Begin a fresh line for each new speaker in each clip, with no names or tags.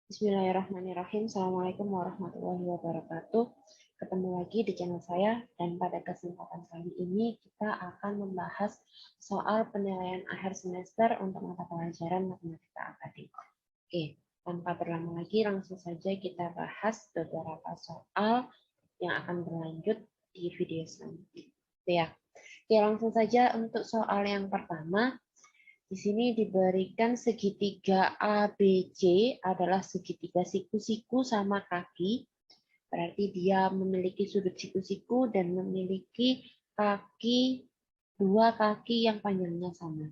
Bismillahirrahmanirrahim. Assalamualaikum warahmatullahi wabarakatuh. Ketemu lagi di channel saya dan pada kesempatan kali ini kita akan membahas soal penilaian akhir semester untuk mata pelajaran matematika akademis. Oke, tanpa berlama lagi langsung saja kita bahas beberapa soal yang akan berlanjut di video selanjutnya. Ya, oke, langsung saja untuk soal yang pertama. Di sini diberikan segitiga ABC adalah segitiga siku-siku sama kaki. Berarti dia memiliki sudut siku-siku dan memiliki dua kaki yang panjangnya sama.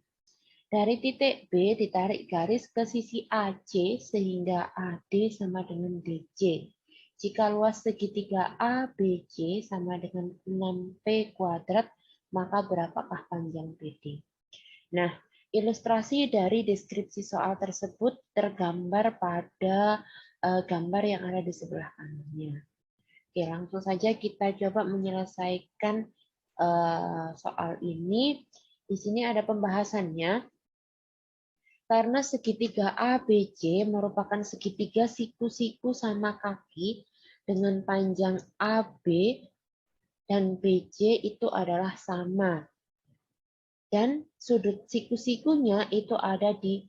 Dari titik B ditarik garis ke sisi AC sehingga AD sama dengan DC. Jika luas segitiga ABC sama dengan 6P kuadrat, maka berapakah panjang BD? Nah, ilustrasi dari deskripsi soal tersebut tergambar pada gambar yang ada di sebelah kanannya. Oke, langsung saja kita coba menyelesaikan soal ini. Di sini ada pembahasannya. Karena segitiga ABC merupakan segitiga siku-siku sama kaki dengan panjang AB dan BC itu adalah sama. Dan sudut siku-sikunya itu ada di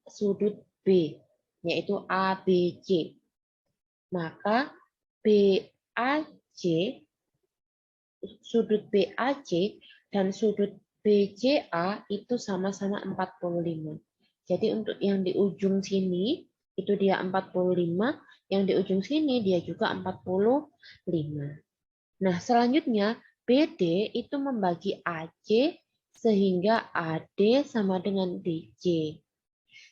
sudut B, yaitu ABC. Maka BAC, sudut BAC dan sudut BCA itu sama-sama 45. Jadi untuk yang di ujung sini itu dia 45, yang di ujung sini dia juga 45. Nah, selanjutnya BD itu membagi AC sehingga AD sama dengan DC.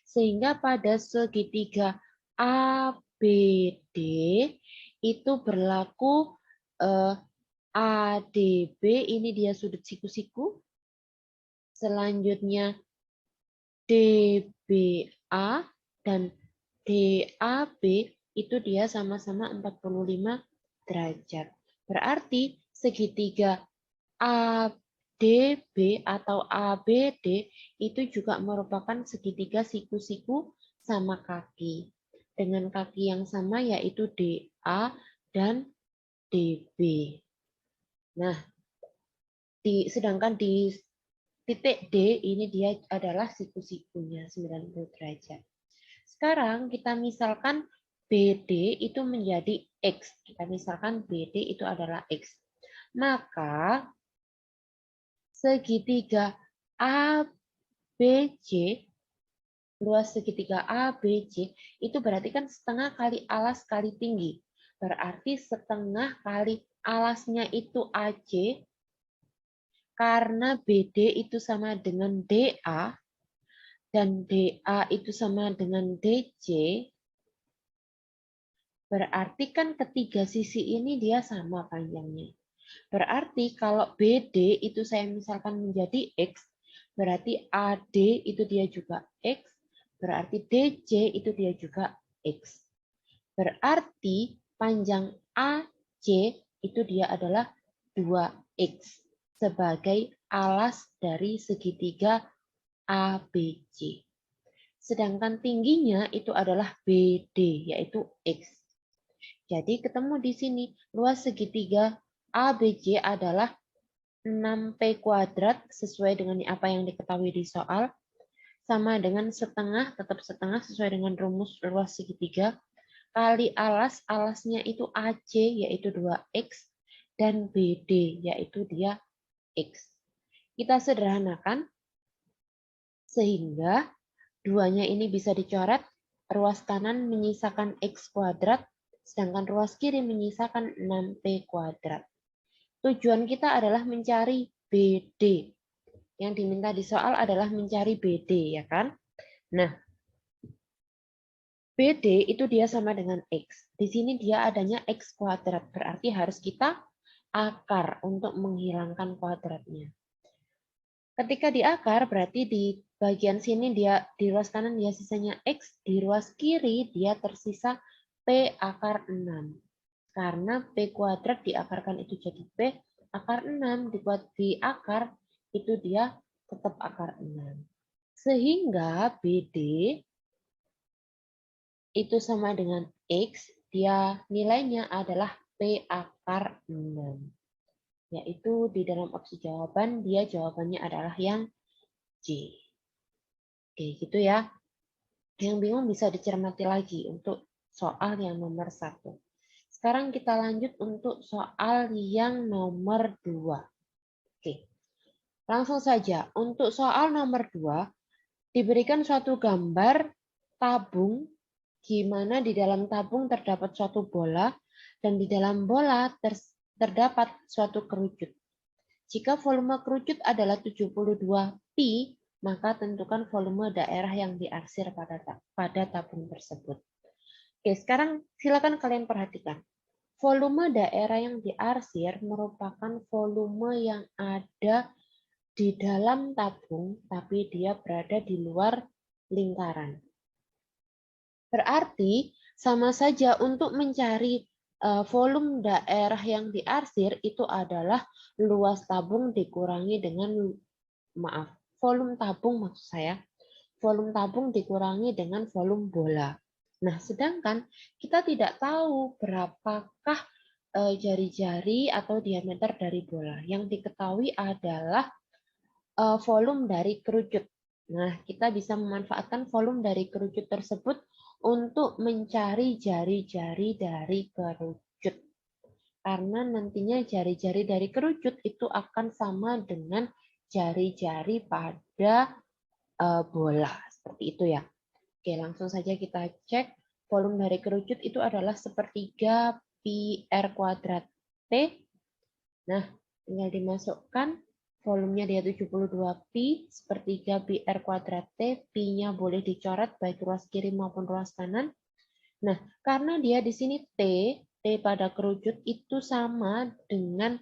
Sehingga pada segitiga ABD itu berlaku ADB, ini dia sudut siku-siku. Selanjutnya DBA dan DAB itu dia sama-sama 45 derajat. Berarti segitiga ADB atau ABD itu juga merupakan segitiga siku-siku sama kaki. Dengan kaki yang sama yaitu DA dan DB. Nah, sedangkan di titik D ini dia adalah siku-sikunya 90 derajat. Sekarang kita misalkan BD itu menjadi X. Kita misalkan BD itu adalah X. Maka segitiga ABC, luas segitiga ABC itu berarti kan setengah kali alas kali tinggi. Berarti setengah kali alasnya itu AC, karena BD itu sama dengan DA, dan DA itu sama dengan DC, berarti kan ketiga sisi ini dia sama panjangnya. Berarti kalau BD itu saya misalkan menjadi X, berarti AD itu dia juga X, berarti DC itu dia juga X. Berarti panjang AC itu dia adalah 2X sebagai alas dari segitiga ABC. Sedangkan tingginya itu adalah BD, yaitu X. Jadi ketemu di sini, luas segitiga ABC adalah 6P kuadrat sesuai dengan apa yang diketahui di soal, sama dengan setengah, tetap setengah sesuai dengan rumus luas segitiga, kali alasnya itu AC yaitu 2X, dan BD yaitu dia X. Kita sederhanakan sehingga duanya ini bisa dicoret, ruas kanan menyisakan X kuadrat, sedangkan ruas kiri menyisakan 6P kuadrat. Tujuan kita adalah mencari BD. Yang diminta di soal adalah mencari BD, ya kan? Nah, BD itu dia sama dengan X. Di sini dia adanya X kuadrat, berarti harus kita akar untuk menghilangkan kuadratnya. Ketika diakar, berarti di bagian sini dia di ruas kanan dia sisanya X, di ruas kiri dia tersisa P akar 6. Karena P kuadrat diakarkan itu jadi P akar 6, dibuat di akar itu dia tetap akar 6. Sehingga BD itu sama dengan X, dia nilainya adalah P akar 6. Yaitu di dalam opsi jawaban, dia jawabannya adalah yang C. Oke, gitu ya. Yang bingung bisa dicermati lagi untuk soal yang nomor 1. Sekarang kita lanjut untuk soal yang nomor 2. Oke, langsung saja. Untuk soal nomor 2, diberikan suatu gambar tabung, di mana di dalam tabung terdapat suatu bola, dan di dalam bola terdapat suatu kerucut. Jika volume kerucut adalah 72 pi, maka tentukan volume daerah yang diarsir pada tabung tersebut. Oke, sekarang silakan kalian perhatikan. Volume daerah yang diarsir merupakan volume yang ada di dalam tabung, tapi dia berada di luar lingkaran. Berarti sama saja untuk mencari volume daerah yang diarsir itu adalah luas tabung dikurangi dengan, volume tabung maksud saya, volume tabung dikurangi dengan volume bola. Nah, sedangkan kita tidak tahu berapakah jari-jari atau diameter dari bola. Yang diketahui adalah volume dari kerucut. Nah, kita bisa memanfaatkan volume dari kerucut tersebut untuk mencari jari-jari dari kerucut. Karena nantinya jari-jari dari kerucut itu akan sama dengan jari-jari pada bola. Seperti itu ya. Oke, langsung saja kita cek. Volume dari kerucut itu adalah sepertiga pi r kuadrat T. Nah, tinggal dimasukkan. Volumenya dia 72 pi, sepertiga pi r kuadrat T. Pi-nya boleh dicoret baik ruas kiri maupun ruas kanan. Nah, karena dia di sini T pada kerucut itu sama dengan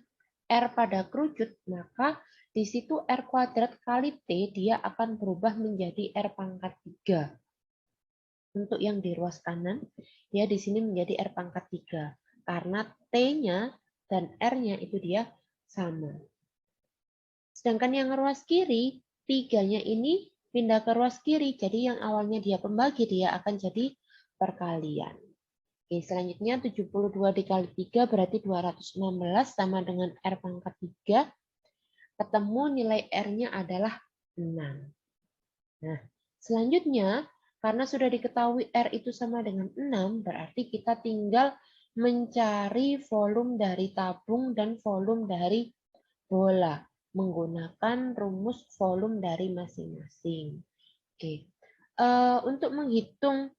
R pada kerucut, maka di situ R kuadrat kali T dia akan berubah menjadi R pangkat 3. Untuk yang di ruas kanan, dia di sini menjadi R pangkat 3. Karena T-nya dan R-nya itu dia sama. Sedangkan yang ruas kiri, 3-nya ini pindah ke ruas kiri. Jadi yang awalnya dia pembagi, dia akan jadi perkalian. Oke, selanjutnya 72 dikali 3 berarti 216 sama dengan R pangkat 3. Ketemu nilai R-nya adalah 6. Nah, selanjutnya karena sudah diketahui R itu sama dengan 6, berarti kita tinggal mencari volume dari tabung dan volume dari bola menggunakan rumus volume dari masing-masing. Oke, untuk menghitung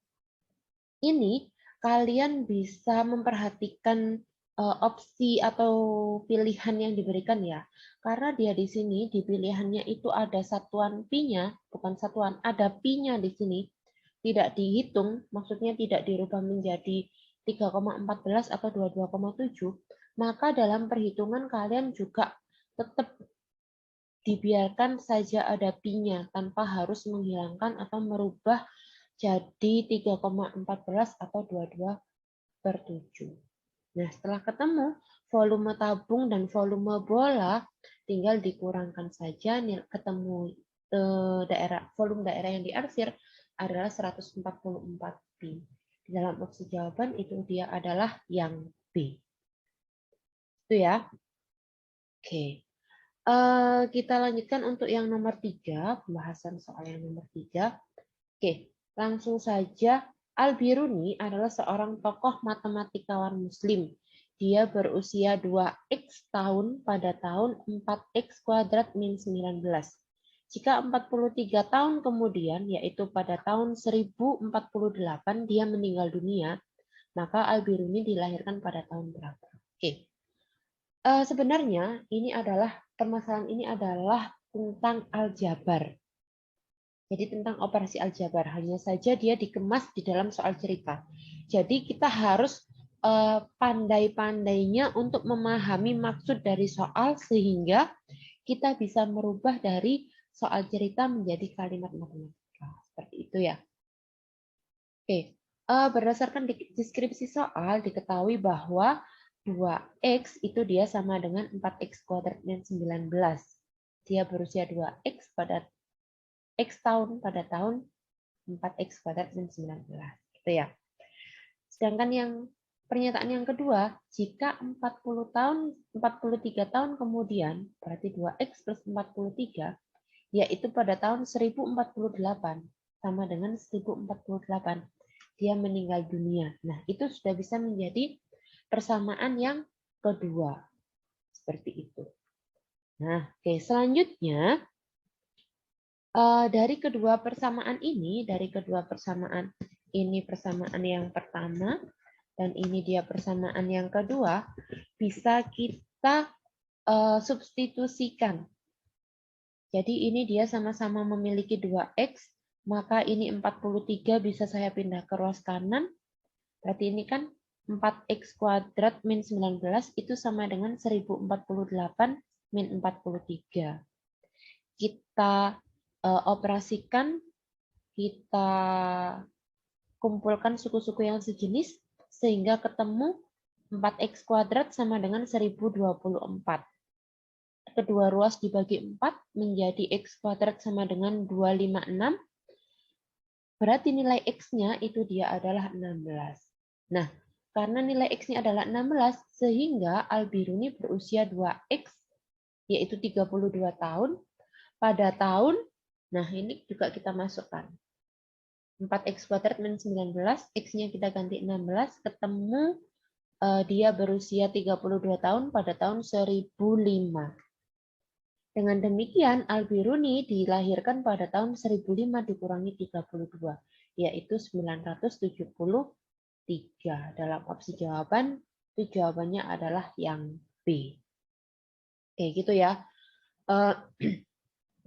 ini, kalian bisa memperhatikan opsi atau pilihan yang diberikan ya. Karena dia di sini di pilihannya itu ada satuan pi-nya, bukan satuan, ada pi-nya di sini. Tidak dihitung, maksudnya tidak dirubah menjadi 3,14 atau 22,7, maka dalam perhitungan kalian juga tetap dibiarkan saja ada pi-nya tanpa harus menghilangkan atau merubah jadi 3,14 atau 22/7. Nah, setelah ketemu volume tabung dan volume bola, tinggal dikurangkan saja ketemu volume daerah yang diarsir adalah 144 pi. Di dalam opsi jawaban itu dia adalah yang B. Itu ya. Oke. Kita lanjutkan untuk yang nomor 3, pembahasan soal yang nomor 3. Oke, langsung saja. Al-Biruni adalah seorang tokoh matematikawan Muslim. Dia berusia 2x tahun pada tahun 4x kuadrat min 19. Jika 43 tahun kemudian, yaitu pada tahun 1048, dia meninggal dunia, maka Al-Biruni dilahirkan pada tahun berapa? Oke. Sebenarnya permasalahan ini adalah tentang aljabar. Jadi tentang operasi aljabar, hanya saja dia dikemas di dalam soal cerita. Jadi kita harus pandai-pandainya untuk memahami maksud dari soal sehingga kita bisa merubah dari soal cerita menjadi kalimat matematika. Seperti itu ya. Oke, berdasarkan deskripsi soal diketahui bahwa 2x itu dia sama dengan 4x kuadrat min 19. Dia berusia 2x pada X tahun pada tahun 4x kuadrat min 19. Gitu ya. Sedangkan yang pernyataan yang kedua, jika 43 tahun kemudian, berarti 2X plus 43, yaitu pada tahun 1048, sama dengan 1048, dia meninggal dunia. Nah, itu sudah bisa menjadi persamaan yang kedua. Seperti itu. Nah, oke, selanjutnya dari kedua persamaan ini persamaan yang pertama dan ini dia persamaan yang kedua, bisa kita substitusikan. Jadi ini dia sama-sama memiliki 2X, maka ini 43 bisa saya pindah ke ruas kanan. Berarti ini kan 4X kuadrat min 19 itu sama dengan 1048 min 43. Kita operasikan, kita kumpulkan suku-suku yang sejenis, sehingga ketemu 4X kuadrat sama dengan 1024. Kedua ruas dibagi 4 menjadi X kuadrat sama dengan 256. Berarti nilai X-nya itu dia adalah 16. Nah, karena nilai X-nya adalah 16, sehingga Al-Biruni berusia 2X, yaitu 32 tahun, pada tahun, nah ini juga kita masukkan. 4X kuadrat min 19, X-nya kita ganti 16, ketemu dia berusia 32 tahun pada tahun 1005. Dengan demikian, Al-Biruni dilahirkan pada tahun 1005 dikurangi 32, yaitu 973. Dalam opsi jawaban, itu jawabannya adalah yang B. Oke, gitu ya.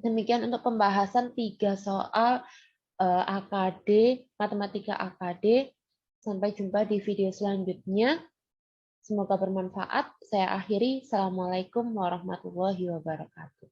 Demikian untuk pembahasan 3 soal AKD, matematika AKD. Sampai jumpa di video selanjutnya. Semoga bermanfaat. Saya akhiri. Assalamualaikum warahmatullahi wabarakatuh.